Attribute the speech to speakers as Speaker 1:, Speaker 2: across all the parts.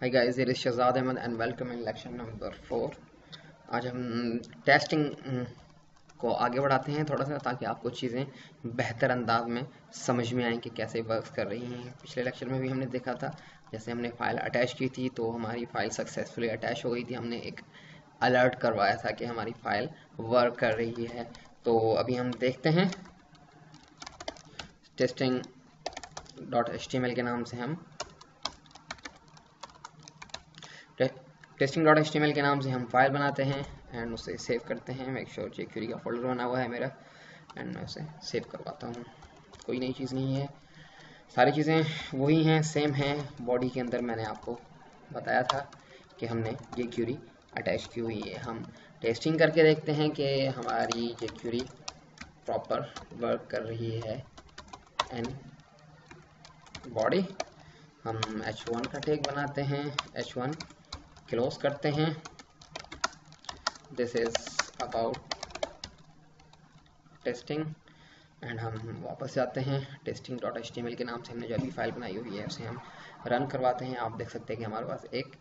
Speaker 1: हाय guys, ये Shahzad Ahmad and welcome in lecture number 4। आज हम टेस्टिंग को आगे बढ़ाते हैं थोड़ा सा, ताकि आपको चीज़ें बेहतर अंदाज में समझ में आएँ कि कैसे वर्क कर रही हैं। पिछले लेक्चर में भी हमने देखा था, जैसे हमने फ़ाइल अटैच की थी तो हमारी फ़ाइल सक्सेसफुली अटैच हो गई थी। हमने एक अलर्ट करवाया था कि हमारी फ़ाइल वर्क कर रही है। तो अभी हम देखते हैं testing.html के नाम से हम testing.html के नाम से हम फाइल बनाते हैं एंड उसे सेव करते हैं। मेक श्योर jQuery का फोल्डर बना हुआ है मेरा एंड मैं उसे सेव करवाता हूँ। कोई नई चीज़ नहीं है, सारी चीज़ें वही हैं, सेम हैं। बॉडी के अंदर मैंने आपको बताया था कि हमने jQuery अटैच की हुई है। हम टेस्टिंग करके देखते हैं कि हमारी jQuery प्रॉपर वर्क कर रही है। एंड बॉडी हम h1 का टैग बनाते हैं, h1 क्लोज करते हैं। This is about testing and हम वापस जाते हैं testing.html के नाम से हमने जो अभी फाइल बनाई हुई है उसे हम रन करवाते हैं। आप देख सकते हैं कि हमारे पास एक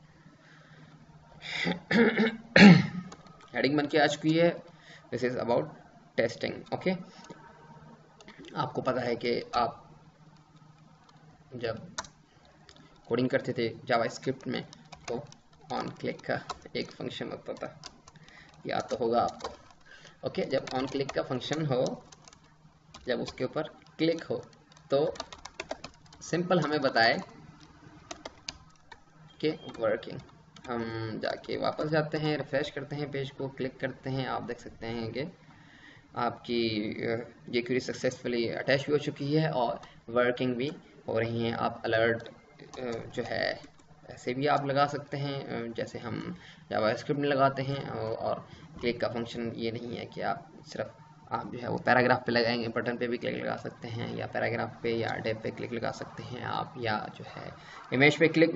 Speaker 1: हेडिंग बन के आ चुकी है। This is about testing. Okay, आपको पता है कि आप जब कोडिंग करते थे जावास्क्रिप्ट में तो ऑन क्लिक का एक फंक्शन होता था, याद तो होगा आपको। ओके, जब ऑन क्लिक का फंक्शन हो, जब उसके ऊपर क्लिक हो तो सिंपल हमें बताए कि वर्किंग। हम जाके वापस जाते हैं, रिफ्रेश करते हैं पेज को, क्लिक करते हैं। आप देख सकते हैं कि आपकी jQuery सक्सेसफुली अटैच भी हो चुकी है और वर्किंग भी हो रही हैं। आप अलर्ट जो है ऐसे भी आप लगा सकते हैं जैसे हम जावास्क्रिप्ट में लगाते हैं। और क्लिक का फंक्शन ये नहीं है कि आप सिर्फ आप जो है वो पैराग्राफ पे लगाएंगे, बटन पे भी क्लिक लगा सकते हैं, या पैराग्राफ पे या डेप पे क्लिक लगा सकते हैं आप, या जो है इमेज पे क्लिक,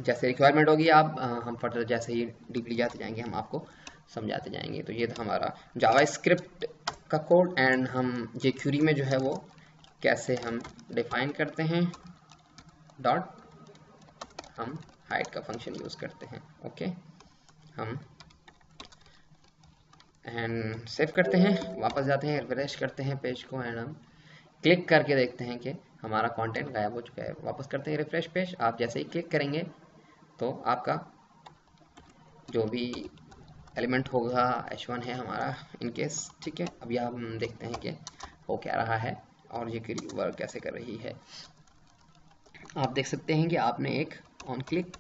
Speaker 1: जैसे रिक्वायरमेंट होगी आप हम फर्दर जैसे ही डीपली जाते जाएंगे हम आपको समझाते जाएंगे। तो ये था हमारा जावास्क्रिप्ट का कोड एंड हम jQuery में जो है वो कैसे हम डिफाइन करते हैं। डॉट हम हाइड का फंक्शन यूज़ करते हैं। ओके, हम एंड सेव करते हैं, वापस जाते हैं, रिफ्रेश करते हैं पेज को एंड हम क्लिक करके देखते हैं कि हमारा कंटेंट गायब हो चुका है। वापस करते हैं रिफ्रेश पेज। आप जैसे ही क्लिक करेंगे तो आपका जो भी एलिमेंट होगा h1 है हमारा इनकेस, ठीक है। अभी हम देखते हैं कि हो क्या रहा है और ये jQuery वर्क कैसे कर रही है। आप देख सकते हैं कि आपने एक ऑन क्लिक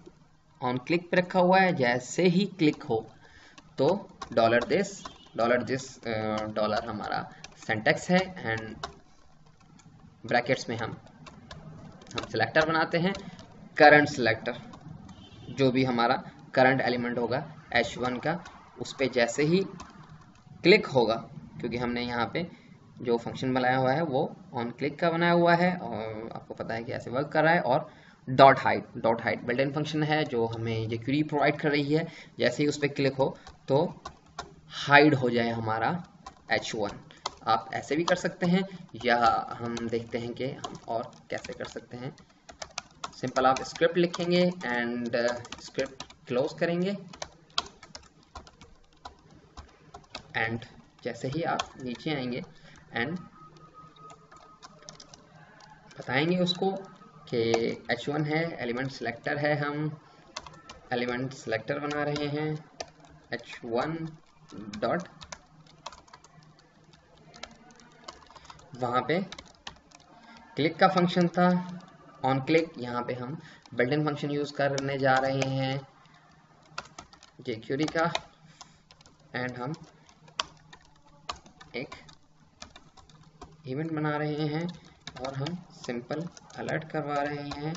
Speaker 1: पे रखा हुआ है। जैसे ही क्लिक हो तो $this डॉलर हमारा सिंटैक्स है एंड ब्रैकेट्स में हम सिलेक्टर बनाते हैं। करंट सिलेक्टर, जो भी हमारा करंट एलिमेंट होगा h1 का, उस पे जैसे ही क्लिक होगा, क्योंकि हमने यहाँ पे जो फंक्शन बनाया हुआ है वो ऑन क्लिक का बनाया हुआ है और आपको पता है कि ऐसे वर्क कर रहा है। और dot hide built in function है जो हमें jQuery प्रोवाइड कर रही है। जैसे ही उस पर क्लिक हो तो हाइड हो जाए हमारा h1। आप ऐसे भी कर सकते हैं, या हम देखते हैं कि हम और कैसे कर सकते हैं। सिंपल आप स्क्रिप्ट लिखेंगे एंड स्क्रिप्ट क्लोज करेंगे एंड जैसे ही आप नीचे आएंगे एंड बताएंगे उसको कि h1 है, एलिमेंट सिलेक्टर है, हम एलिमेंट सिलेक्टर बना रहे हैं h1 डॉट, वहाँ पे क्लिक का फंक्शन था ऑन क्लिक, यहाँ पे हम बिल्ट इन फंक्शन यूज़ करने जा रहे हैं jQuery का एंड हम एक इवेंट बना रहे हैं और हम सिंपल अलर्ट करवा रहे हैं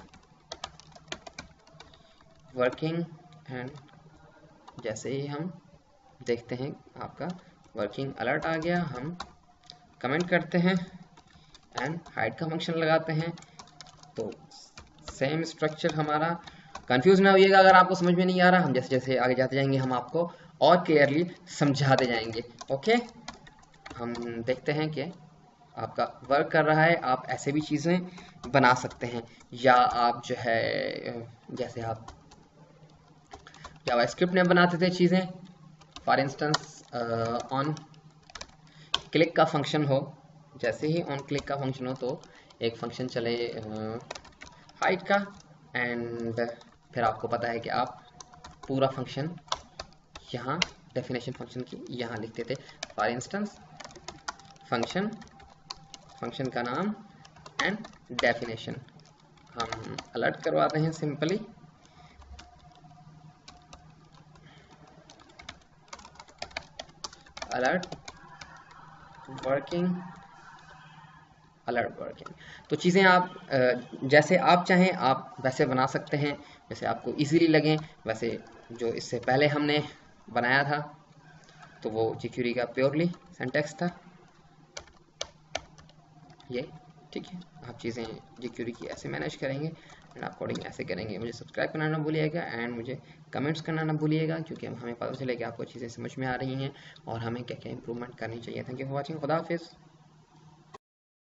Speaker 1: वर्किंग। एंड जैसे ही हम देखते हैं आपका वर्किंग अलर्ट आ गया, हम कमेंट करते हैं एंड हाइड का फंक्शन लगाते हैं। तो सेम स्ट्रक्चर हमारा। कंफ्यूज ना होइएगा अगर आपको समझ में नहीं आ रहा, हम जैसे जैसे आगे जाते जाएंगे हम आपको और क्लियरली समझाते जाएंगे। ओके, हम देखते हैं कि आपका वर्क कर रहा है। आप ऐसे भी चीज़ें बना सकते हैं, या आप जो है जैसे आप जावास्क्रिप्ट में बनाते थे चीज़ें। फॉर इंस्टेंस ऑन क्लिक का फंक्शन हो, जैसे ही ऑन क्लिक का फंक्शन हो तो एक फंक्शन चले हाइट का, एंड फिर आपको पता है कि आप पूरा फंक्शन यहाँ डेफिनेशन फंक्शन की यहाँ लिखते थे। फॉर इंस्टेंस फंक्शन का नाम एंड डेफिनेशन हम अलर्ट करवाते हैं सिंपली। Alert working. तो चीज़ें आप जैसे आप चाहें आप वैसे बना सकते हैं, जैसे आपको इजीली लगे वैसे। जो इससे पहले हमने बनाया था तो वो jQuery का प्योरली सिंटैक्स था ये, ठीक है। आप चीज़ें jQuery की ऐसे मैनेज करेंगे एंड आप कोडिंग ऐसे करेंगे। मुझे सब्सक्राइब करना ना भूलिएगा एंड मुझे कमेंट्स करना ना भूलिएगा, क्योंकि हमें पता चले कि आपको चीज़ें समझ में आ रही हैं और हमें क्या क्या इंप्रूवमेंट करनी चाहिए। Thank you for watching. खुदा हाफिज़।